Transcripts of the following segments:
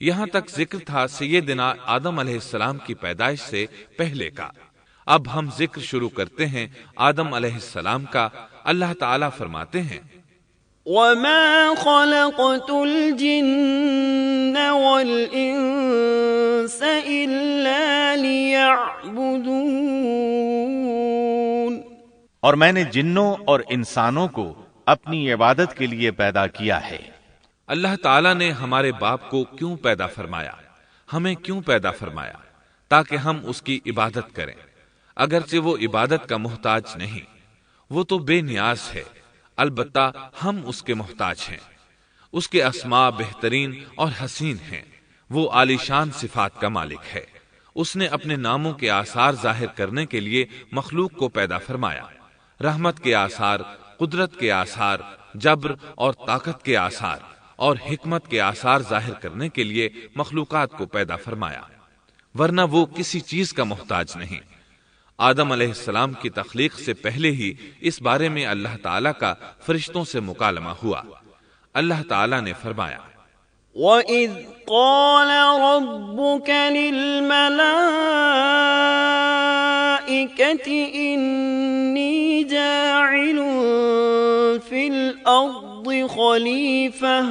یہاں تک ذکر تھا سیدنا آدم علیہ السلام کی پیدائش سے پہلے کا۔ اب ہم ذکر شروع کرتے ہیں آدم علیہ السلام کا۔ اللہ تعالیٰ فرماتے ہیں وَمَا خَلَقْتُ الْجِنَّ وَالْإِنسَ إِلَّا لِيَعْبُدُونَ، اور میں نے جنوں اور انسانوں کو اپنی عبادت کے لیے پیدا کیا ہے۔ اللہ تعالیٰ نے ہمارے باپ کو کیوں پیدا فرمایا، ہمیں کیوں پیدا فرمایا؟ تاکہ ہم اس کی عبادت کریں، اگرچہ وہ عبادت کا محتاج نہیں، وہ تو بے نیاز ہے، البتہ ہم اس کے محتاج ہیں۔ اس کے اسماء بہترین اور حسین ہیں، وہ عالی شان صفات کا مالک ہے۔ اس نے اپنے ناموں کے آثار ظاہر کرنے کے لیے مخلوق کو پیدا فرمایا، رحمت کے آثار، قدرت کے آثار، جبر اور طاقت کے آثار اور حکمت کے آثار ظاہر کرنے کے لیے مخلوقات کو پیدا فرمایا، ورنہ وہ کسی چیز کا محتاج نہیں۔ آدم علیہ السلام کی تخلیق سے پہلے ہی اس بارے میں اللہ تعالیٰ کا فرشتوں سے مکالمہ ہوا۔ اللہ تعالیٰ نے فرمایا وَإِذْ قَالَ رَبُّكَ لِلْمَلَائِكَةِ إِنِّي جَاعِلٌ فِي الْأَرْضِ خَلِيفَةً،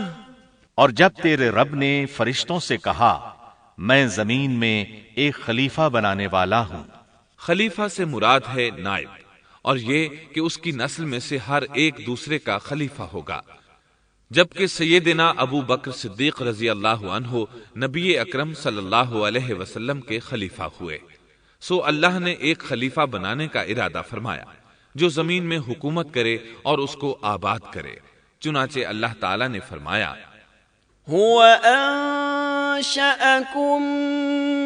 اور جب تیرے رب نے فرشتوں سے کہا میں زمین میں ایک خلیفہ بنانے والا ہوں۔ خلیفہ سے مراد ہے نائب، اور یہ کہ اس کی نسل میں سے ہر ایک دوسرے کا خلیفہ ہوگا۔ جبکہ سیدنا ابو بکر صدیق رضی اللہ عنہ نبی اکرم صلی اللہ علیہ وسلم کے خلیفہ ہوئے، سو اللہ نے ایک خلیفہ بنانے کا ارادہ فرمایا جو زمین میں حکومت کرے اور اس کو آباد کرے۔ چنانچہ اللہ تعالیٰ نے فرمایا هُوَ أَنشَأَكُم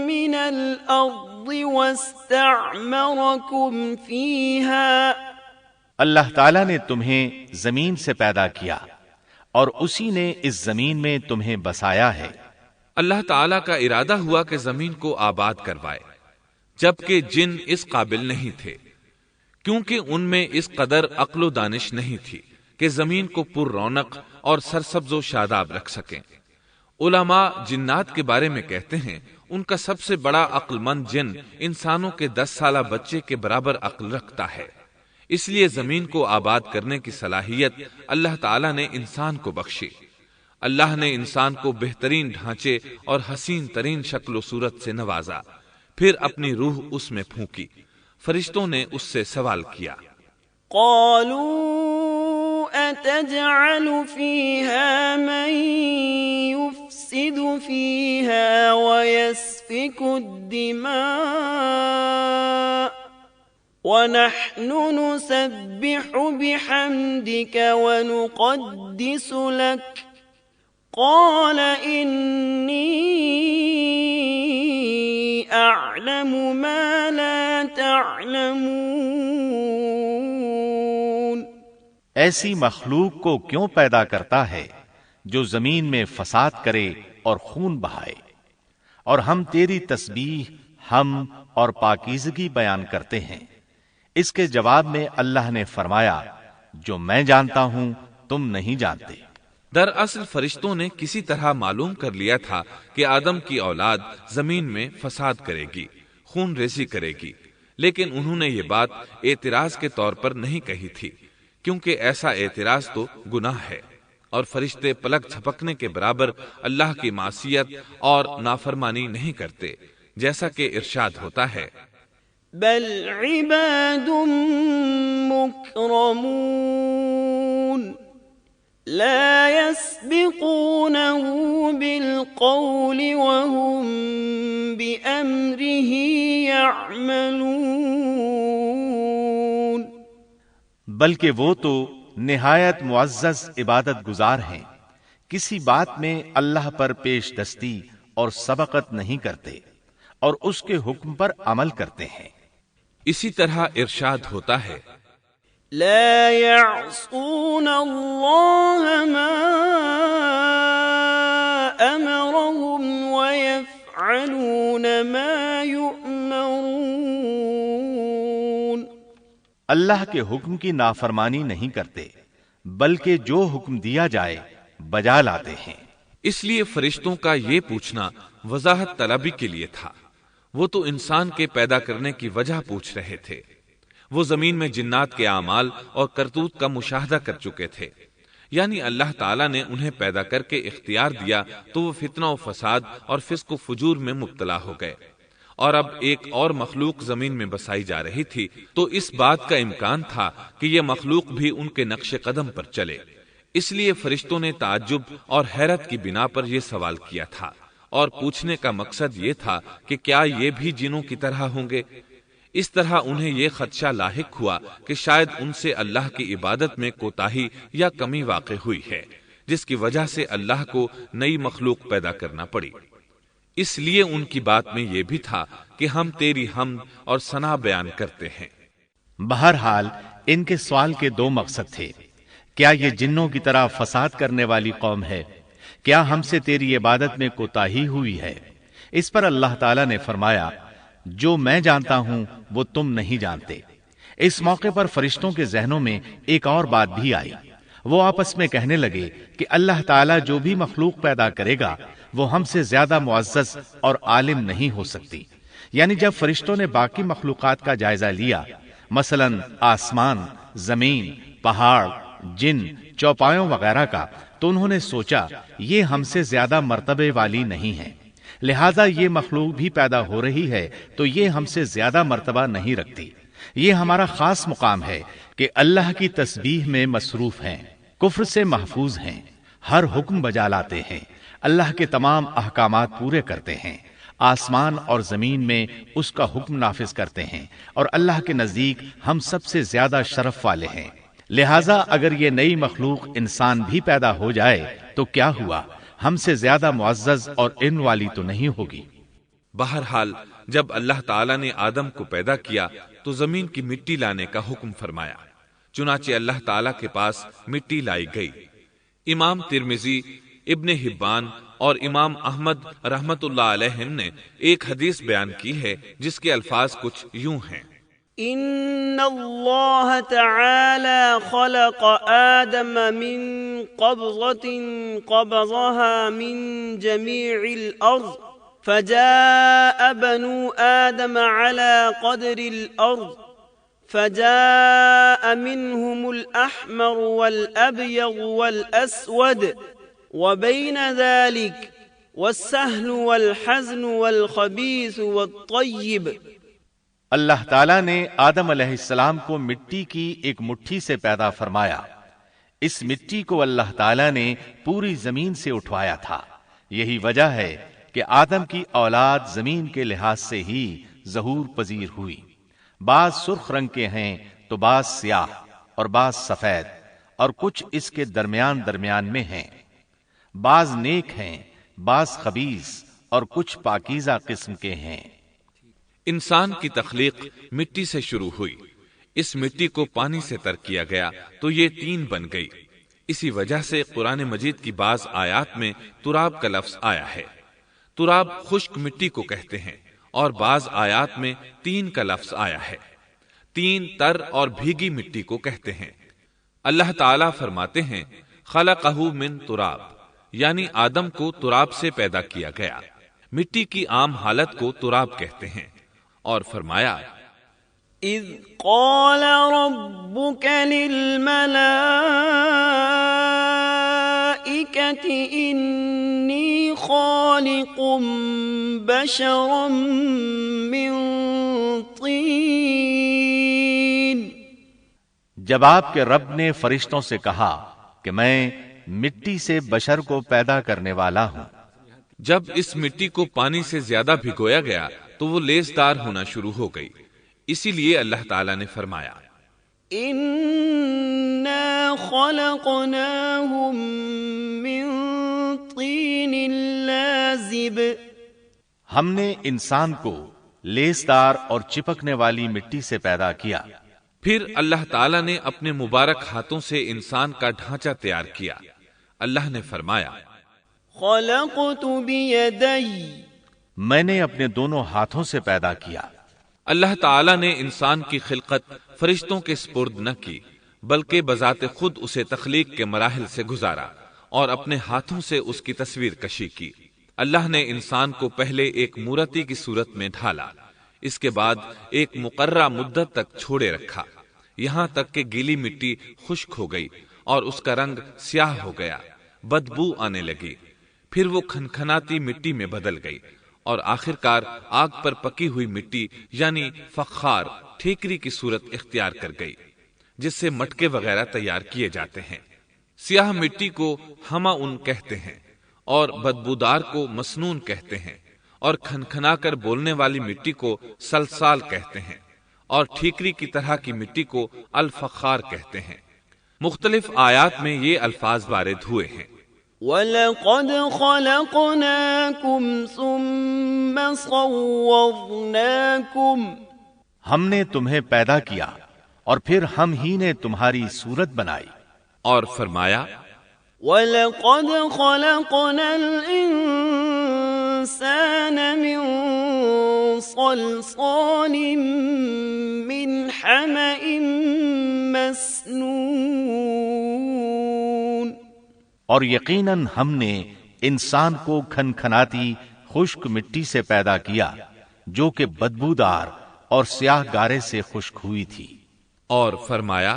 مِّنَ الْأَرْضِ وَاسْتَعْمَرَكُمْ فِيهَا، اللہ تعالیٰ نے تمہیں زمین سے پیدا کیا اور اسی نے اس زمین میں تمہیں بسایا ہے۔ اللہ تعالیٰ کا ارادہ ہوا کہ زمین کو آباد کروائے، جبکہ جن اس قابل نہیں تھے، کیونکہ ان میں اس قدر عقل و دانش نہیں تھی کہ زمین کو پر رونق اور سرسبز و شاداب رکھ سکیں۔ علماء جنات کے بارے میں کہتے ہیں ان کا سب سے بڑا عقل مند جن انسانوں کے 10 سالہ بچے کے برابر عقل رکھتا ہے، اس لیے زمین کو آباد کرنے کی صلاحیت اللہ تعالیٰ نے انسان کو بخشی۔ اللہ نے انسان کو بہترین ڈھانچے اور حسین ترین شکل و صورت سے نوازا، پھر اپنی روح اس میں پھونکی۔ فرشتوں نے اس سے سوال کیا قالوا أتجعل فيها من يفسد فيها ويسفك الدماء ونحن نسبح بحمدك ونقدس لك قال إني أعلم ما لا تعلمون، ایسی مخلوق کو کیوں پیدا کرتا ہے جو زمین میں فساد کرے اور خون بہائے، اور ہم تیری تسبیح، حمد اور پاکیزگی بیان کرتے ہیں۔ اس کے جواب میں اللہ نے فرمایا جو میں جانتا ہوں تم نہیں جانتے۔ دراصل فرشتوں نے کسی طرح معلوم کر لیا تھا کہ آدم کی اولاد زمین میں فساد کرے گی، خون ریزی کرے گی، لیکن انہوں نے یہ بات اعتراض کے طور پر نہیں کہی تھی، کیونکہ ایسا اعتراض تو گناہ ہے، اور فرشتے پلک جھپکنے کے برابر اللہ کی معصیت اور نافرمانی نہیں کرتے، جیسا کہ ارشاد ہوتا ہے بل عباد مکرمون لا يسبقونه بالقول وهم بأمره يعملون، بلکہ وہ تو نہایت معزز عبادت گزار ہیں، کسی بات میں اللہ پر پیش دستی اور سبقت نہیں کرتے، اور اس کے حکم پر عمل کرتے ہیں۔ اسی طرح ارشاد ہوتا ہے لا يعصون الله ما أمرهم ويفعلون ما يؤمرون، اللہ کے حکم کی نافرمانی نہیں کرتے، بلکہ جو حکم دیا جائے بجا لاتے ہیں۔ اس لیے فرشتوں کا یہ پوچھنا وضاحت طلبی کے لیے تھا۔ وہ تو انسان کے پیدا کرنے کی وجہ پوچھ رہے تھے۔ وہ زمین میں جنات کے اعمال اور کرتوت کا مشاہدہ کر چکے تھے، یعنی اللہ تعالیٰ نے انہیں پیدا کر کے اختیار دیا تو وہ فتنہ و فساد اور فسق و فجور میں مبتلا ہو گئے، اور اب ایک اور مخلوق زمین میں بسائی جا رہی تھی، تو اس بات کا امکان تھا کہ یہ مخلوق بھی ان کے نقش قدم پر چلے۔ اس لیے فرشتوں نے تعجب اور حیرت کی بنا پر یہ سوال کیا تھا، اور پوچھنے کا مقصد یہ تھا کہ کیا یہ بھی جنوں کی طرح ہوں گے؟ اس طرح انہیں یہ خدشہ لاحق ہوا کہ شاید ان سے اللہ کی عبادت میں کوتاہی یا کمی واقع ہوئی ہے، جس کی وجہ سے اللہ کو نئی مخلوق پیدا کرنا پڑی۔ اس لیے ان کی بات میں یہ بھی تھا کہ ہم تیری حمد اور ثنا بیان کرتے ہیں۔ بہرحال ان کے سوال کے دو مقصد تھے۔ کیا یہ جنوں کی طرح فساد کرنے والی قوم ہے؟ کیا ہم سے تیری عبادت میں کوتاہی ہوئی ہے؟ اس پر اللہ تعالیٰ نے فرمایا، جو میں جانتا ہوں وہ تم نہیں جانتے۔ اس موقع پر فرشتوں کے ذہنوں میں ایک اور بات بھی آئی۔ وہ آپس میں کہنے لگے کہ اللہ تعالیٰ جو بھی مخلوق پیدا کرے گا وہ ہم سے زیادہ معزز اور عالم نہیں ہو سکتی۔ یعنی جب فرشتوں نے باقی مخلوقات کا جائزہ لیا، مثلا آسمان، زمین، پہاڑ، جن، چوپایوں وغیرہ کا، تو انہوں نے سوچا یہ ہم سے زیادہ مرتبے والی نہیں ہے، لہذا یہ مخلوق بھی پیدا ہو رہی ہے تو یہ ہم سے زیادہ مرتبہ نہیں رکھتی۔ یہ ہمارا خاص مقام ہے کہ اللہ کی تسبیح میں مصروف ہیں، کفر سے محفوظ ہیں، ہر حکم بجا لاتے ہیں، اللہ کے تمام احکامات پورے کرتے ہیں، آسمان اور زمین میں اس کا حکم نافذ کرتے ہیں، اور اللہ کے نزدیک ہم سب سے زیادہ شرف والے ہیں۔ لہذا اگر یہ نئی مخلوق انسان بھی پیدا ہو جائے تو کیا ہوا، ہم سے زیادہ معزز اور علم والی تو نہیں ہوگی۔ بہرحال جب اللہ تعالیٰ نے آدم کو پیدا کیا تو زمین کی مٹی لانے کا حکم فرمایا، چنانچہ اللہ تعالیٰ کے پاس مٹی لائی گئی۔ امام ترمذی، ابن حبان اور امام احمد رحمت اللہ علیہم نے ایک حدیث بیان کی ہے جس کے الفاظ کچھ یوں ہیں: ان اللہ تعالی خلق آدم من قبضة قبضها من جميع الارض فجاء بنو آدم على قدر الارض فجاء منهم الأحمر والأبيض والأسود وبين ذلك والسهل والحزن والخبيث والطيب۔ اللہ تعالیٰ نے آدم علیہ السلام کو مٹی کی ایک مٹھی سے پیدا فرمایا۔ اس مٹی کو اللہ تعالیٰ نے پوری زمین سے اٹھوایا تھا۔ یہی وجہ ہے کہ آدم کی اولاد زمین کے لحاظ سے ہی ظہور پذیر ہوئی۔ بعض سرخ رنگ کے ہیں تو بعض سیاہ اور بعض سفید، اور کچھ اس کے درمیان میں ہیں۔ بعض نیک ہیں، بعض خبیث، اور کچھ پاکیزہ قسم کے ہیں۔ انسان کی تخلیق مٹی سے شروع ہوئی، اس مٹی کو پانی سے تر کیا گیا تو یہ تین بن گئی۔ اسی وجہ سے قرآن مجید کی بعض آیات میں تراب کا لفظ آیا ہے۔ تراب خشک مٹی کو کہتے ہیں، اور بعض آیات میں تین کا لفظ آیا ہے۔ تین تر اور بھیگی مٹی کو کہتے ہیں۔ اللہ تعالیٰ فرماتے ہیں خلقہ من تراب، یعنی آدم کو تراب سے پیدا کیا گیا۔ مٹی کی عام حالت کو تراب کہتے ہیں، اور فرمایا اذ قال ربك للملائكة انی خالق بشرا من طین۔ جب آپ کے رب نے فرشتوں سے کہا کہ میں مٹی سے بشر کو پیدا کرنے والا ہوں۔ جب اس مٹی کو پانی سے زیادہ بھگویا گیا تو وہ لیسدار ہونا شروع ہو گئی، اسی لیے اللہ تعالیٰ نے فرمایا اِنَّا خَلَقْنَاهُم مِّن طِينٍ لَازِبٍ۔ ہم نے انسان کو لیسدار اور چپکنے والی مٹی سے پیدا کیا۔ پھر اللہ تعالیٰ نے اپنے مبارک ہاتھوں سے انسان کا ڈھانچہ تیار کیا۔ اللہ نے فرمایا خَلَقْتُ بِيَدَيَّ، میں نے اپنے دونوں ہاتھوں سے پیدا کیا۔ اللہ تعالیٰ نے انسان کی خلقت فرشتوں کے سپرد نہ کی، بلکہ بذات خود اسے تخلیق کے مراحل سے گزارا اور اپنے ہاتھوں سے اس کی تصویر کشی کی۔ اللہ نے انسان کو پہلے ایک مورتی کی صورت میں ڈھالا، اس کے بعد ایک مقررہ مدت تک چھوڑے رکھا، یہاں تک کہ گیلی مٹی خشک ہو گئی اور اس کا رنگ سیاہ ہو گیا، بدبو آنے لگی، پھر وہ کھنکھناتی مٹی میں بدل گئی اور آخرکار آگ پر پکی ہوئی مٹی یعنی فخار ٹھیکری کی صورت اختیار کر گئی، جس سے مٹکے وغیرہ تیار کیے جاتے ہیں۔ سیاہ مٹی کو ہما ان کہتے ہیں اور بدبودار کو مسنون کہتے ہیں، اور کھنکھنا کر بولنے والی مٹی کو سلسال کہتے ہیں، اور ٹھیکری کی طرح کی مٹی کو الفخار کہتے ہیں۔ مختلف آیات میں یہ الفاظ وارد ہوئے ہیں۔ وَلَقَدْ خَلَقْنَاكُمْ ثُمَّ صَوَّرْنَاكُمْ، ہم نے تمہیں پیدا کیا اور پھر ہم ہی نے تمہاری صورت بنائی۔ اور فرمایا وَلَقَدْ خَلَقْنَا الْإِنسَانَ مِنْ صَلْصَالٍ مِنْ حَمَإٍ مَسْنُونٍ، اور یقیناً ہم نے انسان کو کھنکھناتی خشک مٹی سے پیدا کیا جو کہ بدبودار اور سیاہ گارے سے خشک ہوئی تھی۔ اور فرمایا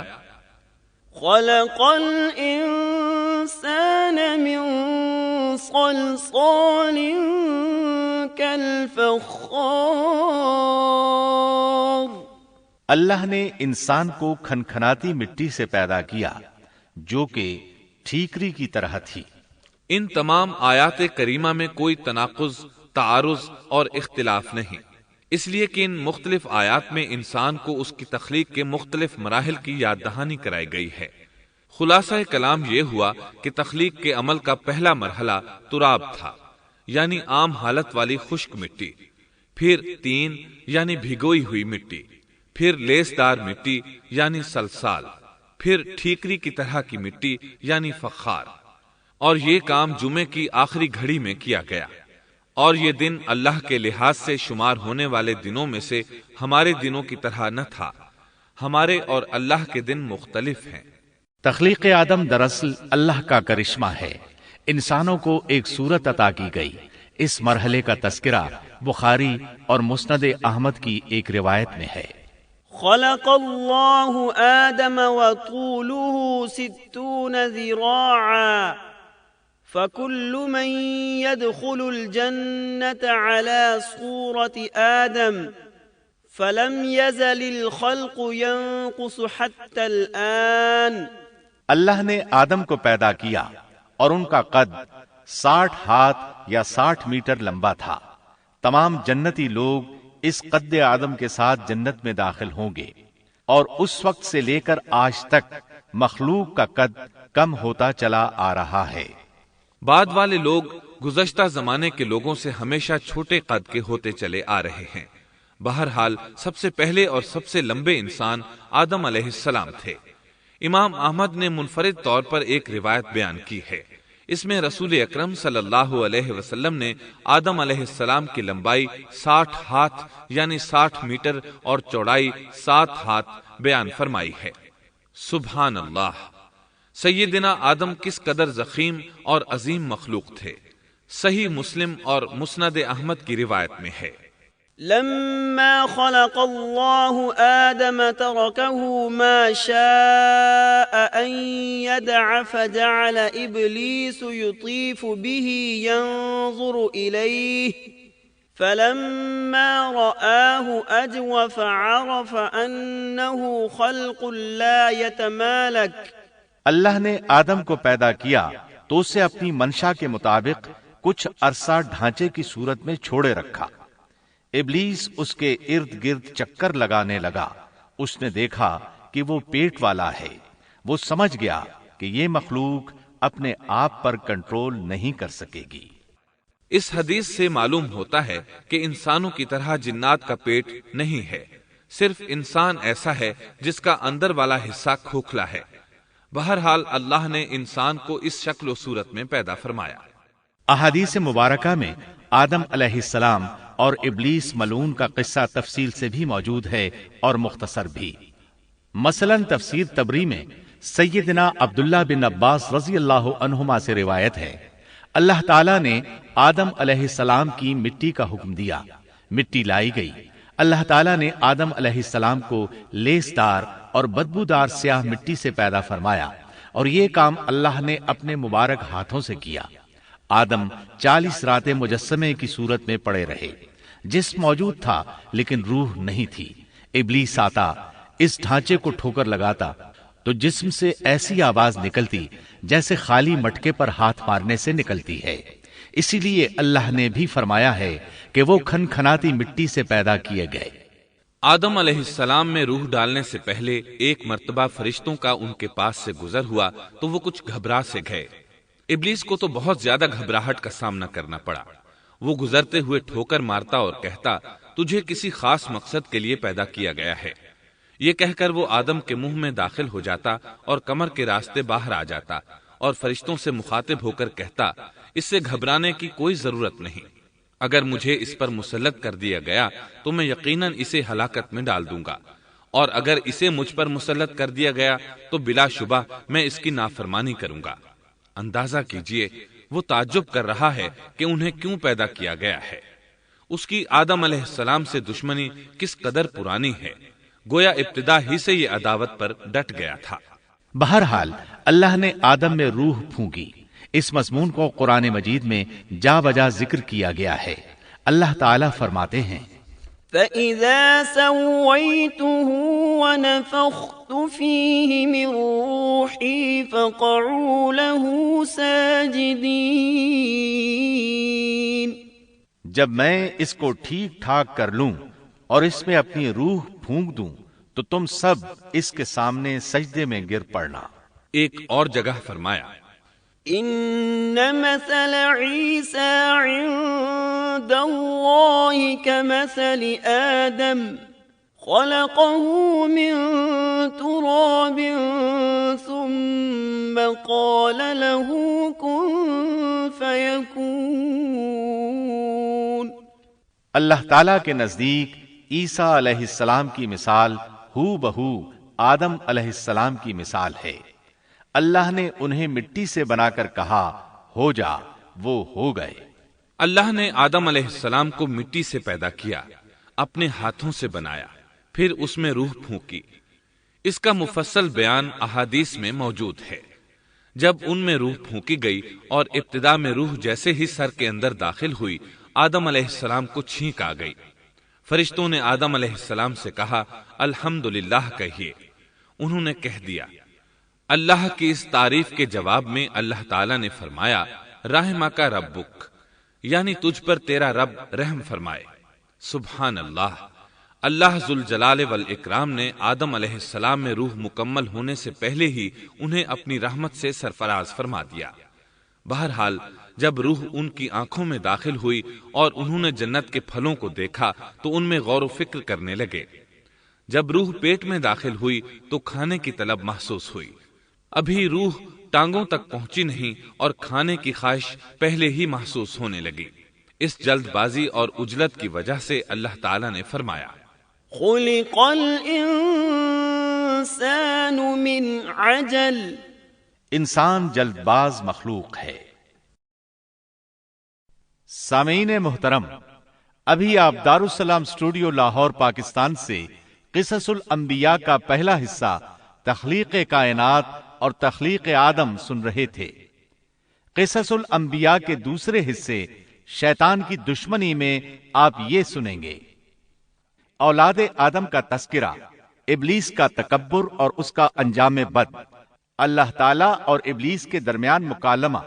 خَلَقَ الْإِنسَانَ مِنْ صَلْصَالٍ كَالْفَخَّارِ، اللہ نے انسان کو کھنکھناتی مٹی سے پیدا کیا جو کہ ٹھیکری کی طرح تھی۔ ان تمام آیات کریمہ میں کوئی تناقض، تعارض اور اختلاف نہیں، اس لیے کہ ان مختلف آیات میں انسان کو اس کی تخلیق کے مختلف مراحل کی یاد دہانی کرائی گئی ہے۔ خلاصہ کلام یہ ہوا کہ تخلیق کے عمل کا پہلا مرحلہ تراب تھا، یعنی عام حالت والی خشک مٹی، پھر تین یعنی بھگوئی ہوئی مٹی، پھر لیس دار مٹی یعنی سلسال، پھر ٹھیکری کی طرح کی مٹی یعنی فخار، اور یہ کام جمعے کی آخری گھڑی میں کیا گیا۔ اور یہ دن اللہ کے لحاظ سے شمار ہونے والے دنوں میں سے ہمارے دنوں کی طرح نہ تھا، ہمارے اور اللہ کے دن مختلف ہیں۔ تخلیق آدم دراصل اللہ کا کرشمہ ہے، انسانوں کو ایک صورت عطا کی گئی۔ اس مرحلے کا تذکرہ بخاری اور مسند احمد کی ایک روایت میں ہے۔ خلق اللہ آدم وطوله 60 ذراعا فكل من يدخل الجنة على صورة آدم فلم يزل الخلق ينقص حتى الآن۔ اللہ نے آدم کو پیدا کیا اور ان کا قد 60 ہاتھ یا 60 میٹر لمبا تھا۔ تمام جنتی لوگ اس قد آدم کے ساتھ جنت میں داخل ہوں گے، اور اس وقت سے لے کر آج تک مخلوق کا قد کم ہوتا چلا آ رہا ہے۔ بعد والے لوگ گزشتہ زمانے کے لوگوں سے ہمیشہ چھوٹے قد کے ہوتے چلے آ رہے ہیں۔ بہرحال سب سے پہلے اور سب سے لمبے انسان آدم علیہ السلام تھے۔ امام احمد نے منفرد طور پر ایک روایت بیان کی ہے، اس میں رسول اکرم صلی اللہ علیہ وسلم نے آدم علیہ السلام کی لمبائی 60 ہاتھ یعنی 60 میٹر اور چوڑائی 7 ہاتھ بیان فرمائی ہے۔ سبحان اللہ! سیدنا آدم کس قدر ضخیم اور عظیم مخلوق تھے۔ صحیح مسلم اور مسند احمد کی روایت میں ہے، لما خلق الله آدم تركه ما شاء أن يدع فجعل إبليس يطيف به ينظر إليه فلما رآه أجوف عرف أنه خلق لا يتمالك۔ اللہ نے آدم کو پیدا کیا تو اسے اپنی منشا کے مطابق کچھ عرصہ ڈھانچے کی صورت میں چھوڑے رکھا۔ ابلیس اس کے ارد گرد چکر لگانے لگا۔ اس نے دیکھا کہ وہ پیٹ والا ہے۔ وہ سمجھ گیا کہ یہ مخلوق اپنے آپ پر کنٹرول نہیں کر سکے گی۔ اس حدیث سے معلوم ہوتا ہے کہ انسانوں کی طرح جنات کا پیٹ نہیں ہے، صرف انسان ایسا ہے جس کا اندر والا حصہ کھوکھلا ہے۔ بہرحال اللہ نے انسان کو اس شکل و صورت میں پیدا فرمایا۔ احادیث مبارکہ میں آدم علیہ السلام اور ابلیس ملعون کا قصہ تفصیل سے بھی موجود ہے اور مختصر بھی۔ مثلا تفسیر تبری میں سیدنا عبداللہ بن عباس رضی اللہ عنہما سے روایت ہے، اللہ تعالیٰ نے آدم علیہ السلام کی مٹی کا حکم دیا، مٹی لائی گئی۔ اللہ تعالیٰ نے آدم علیہ السلام کو لیسدار اور بدبودار سیاہ مٹی سے پیدا فرمایا، اور یہ کام اللہ نے اپنے مبارک ہاتھوں سے کیا۔ آدم 40 راتیں مجسمے کی صورت میں پڑے رہے، جسم موجود تھا لیکن روح نہیں تھی۔ ابلیس آتا، اس ڈھانچے کو ٹھوکر لگاتا تو جسم سے ایسی آواز نکلتی جیسے خالی مٹکے پر ہاتھ مارنے سے نکلتی ہے۔ اسی لیے اللہ نے بھی فرمایا ہے کہ وہ کھنکھناتی مٹی سے پیدا کیے گئے۔ آدم علیہ السلام میں روح ڈالنے سے پہلے ایک مرتبہ فرشتوں کا ان کے پاس سے گزر ہوا تو وہ کچھ گھبرا سے گئے۔ ابلیس کو تو بہت زیادہ گھبراہٹ کا سامنا کرنا پڑا۔ وہ گزرتے ہوئے ٹھوکر مارتا اور کہتا، تجھے کسی خاص مقصد کے لیے پیدا کیا گیا ہے۔ یہ کہہ کر وہ آدم کے منہ میں داخل ہو جاتا اور کمر کے راستے باہر آ جاتا اور فرشتوں سے مخاطب ہو کر کہتا، اس سے گھبرانے کی کوئی ضرورت نہیں۔ اگر مجھے اس پر مسلط کر دیا گیا تو میں یقیناً اسے ہلاکت میں ڈال دوں گا، اور اگر اسے مجھ پر مسلط کر دیا گیا تو بلا شبہ میں اس کی نافرمانی کروں گا۔ اندازہ کیجئے وہ تعجب کر رہا ہے کہ انہیں کیوں پیدا کیا گیا ہے۔ اس کی آدم علیہ السلام سے دشمنی کس قدر پرانی ہے، گویا ابتدا ہی سے یہ عداوت پر ڈٹ گیا تھا۔ بہرحال اللہ نے آدم میں روح پھونکی۔ اس مضمون کو قرآن مجید میں جا بجا ذکر کیا گیا ہے۔ اللہ تعالیٰ فرماتے ہیں، فَإِذَا سَوَّيْتُهُ وَنَفَخْتُ فِيهِ مِن رُّوحِي فَقَعُوا لَهُ سَاجِدِينَ۔ جب میں اس کو ٹھیک ٹھاک کر لوں اور اس میں اپنی روح پھونک دوں تو تم سب اس کے سامنے سجدے میں گر پڑنا۔ ایک اور جگہ فرمایا، ان مثل عیسیٰ عند اللہ کمثل آدم خلقه من تراب ثم قال له كن فيكون۔ اللہ تعالیٰ کے نزدیک عیسیٰ علیہ السلام کی مثال ہو بہو آدم علیہ السلام کی مثال ہے۔ اللہ نے انہیں مٹی سے بنا کر کہا ہو جا، وہ ہو گئے۔ اللہ نے آدم علیہ السلام کو مٹی سے پیدا کیا، اپنے ہاتھوں سے بنایا، پھر اس میں روح پھونکی۔ اس کا مفصل بیان احادیث میں موجود ہے۔ جب ان میں روح پھونکی گئی اور ابتدا میں روح جیسے ہی سر کے اندر داخل ہوئی، آدم علیہ السلام کو چھینک آ گئی۔ فرشتوں نے آدم علیہ السلام سے کہا، الحمدللہ کہیے۔ انہوں نے کہہ دیا۔ اللہ کی اس تعریف کے جواب میں اللہ تعالیٰ نے فرمایا، رحمک ربک، یعنی تجھ پر تیرا رب رحم فرمائے۔ سبحان اللہ، اللہ ذوالجلال والاکرام نے آدم علیہ السلام میں روح مکمل ہونے سے پہلے ہی انہیں اپنی رحمت سے سرفراز فرما دیا۔ بہرحال جب روح ان کی آنکھوں میں داخل ہوئی اور انہوں نے جنت کے پھلوں کو دیکھا تو ان میں غور و فکر کرنے لگے۔ جب روح پیٹ میں داخل ہوئی تو کھانے کی طلب محسوس ہوئی۔ ابھی روح ٹانگوں تک پہنچی نہیں اور کھانے کی خواہش پہلے ہی محسوس ہونے لگی۔ اس جلد بازی اور عجلت کی وجہ سے اللہ تعالیٰ نے فرمایا، خلق الانسان من عجل۔ انسان جلد باز مخلوق ہے۔ سامعین محترم، ابھی آپ دارالسلام اسٹوڈیو لاہور پاکستان سے قصص الانبیاء کا پہلا حصہ تخلیق کائنات اور تخلیق آدم سن رہے تھے۔ قصص الانبیاء کے دوسرے حصے شیطان کی دشمنی میں آپ یہ سنیں گے، اولاد آدم کا تذکرہ، ابلیس کا تکبر اور اس کا انجام بد، اللہ تعالیٰ اور ابلیس کے درمیان مکالمہ،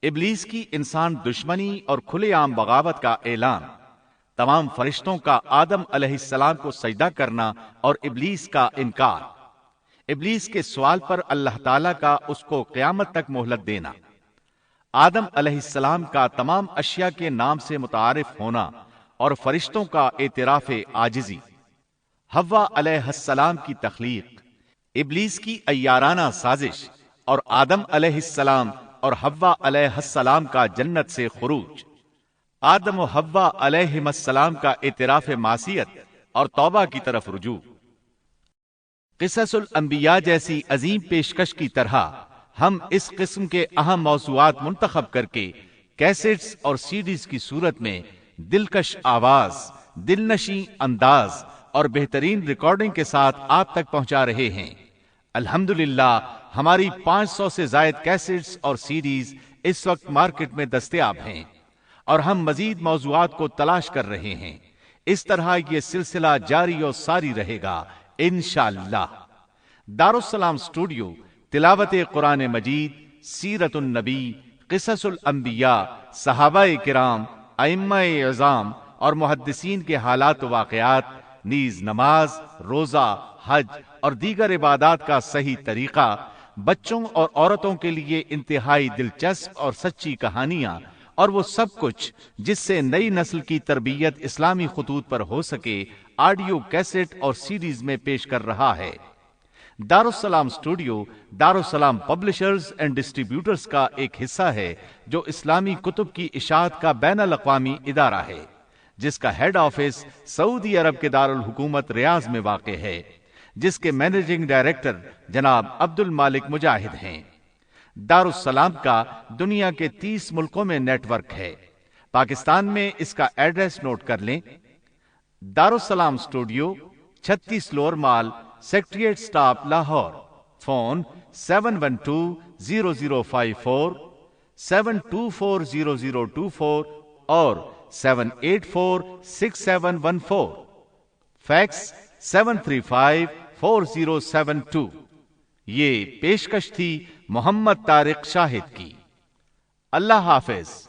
ابلیس کی انسان دشمنی اور کھلے عام بغاوت کا اعلان، تمام فرشتوں کا آدم علیہ السلام کو سجدہ کرنا اور ابلیس کا انکار، ابلیس کے سوال پر اللہ تعالیٰ کا اس کو قیامت تک مہلت دینا، آدم علیہ السلام کا تمام اشیاء کے نام سے متعارف ہونا اور فرشتوں کا اعتراف عاجزی، حوا علیہ السلام کی تخلیق، ابلیس کی عیارانہ سازش اور آدم علیہ السلام اور حوا علیہ السلام کا جنت سے خروج، آدم و حوا علیہ السلام کا اعتراف معصیت اور توبہ کی طرف رجوع، قصص الانبیاء جیسی عظیم پیشکش کی طرح ہم اس قسم کے اہم موضوعات منتخب کر کے کیسٹس اور سیڈیز کی صورت میں دلکش آواز، دلنشیں انداز اور بہترین ریکارڈنگ کے ساتھ آپ تک پہنچا رہے ہیں۔ الحمدللہ ہماری 500 سے زائد کیسٹس اور سیڈیز اس وقت مارکیٹ میں دستیاب ہیں اور ہم مزید موضوعات کو تلاش کر رہے ہیں۔ اس طرح یہ سلسلہ جاری و ساری رہے گا انشاءاللہ۔ دارالسلام اسٹوڈیو تلاوت قرآن مجید، سیرت النبی، قصص الانبیاء، صحابہ کرام، ائمہ اعظام اور محدثین کے حالات و واقعات، نیز نماز، روزہ، حج اور دیگر عبادات کا صحیح طریقہ، بچوں اور عورتوں کے لیے انتہائی دلچسپ اور سچی کہانیاں، اور وہ سب کچھ جس سے نئی نسل کی تربیت اسلامی خطوط پر ہو سکے، آڈیو کیسٹ اور سیڈیز میں پیش کر رہا ہے۔ دارالسلام اسٹوڈیو دارالسلام پبلشرز اینڈ ڈسٹریبیوٹرز کا ایک حصہ ہے جو اسلامی کتب کی اشاعت کا بین الاقوامی ادارہ ہے، جس کا ہیڈ آفس سعودی عرب کے دارالحکومت ریاض میں واقع ہے، جس کے مینیجنگ ڈائریکٹر جناب عبد المالک مجاہد ہیں۔ دارالسلام کا دنیا کے 30 ملکوں میں نیٹ ورک ہے۔ پاکستان میں اس کا ایڈریس نوٹ کر لیں: دارالسلام اسٹوڈیو، 36 لوور مال، سیکٹریٹ سٹاپ، لاہور۔ فون 7120054724 7240024 اور 7846714۔ فیکس 7354072۔ یہ پیشکش تھی محمد طارق شاہد کی۔ اللہ حافظ۔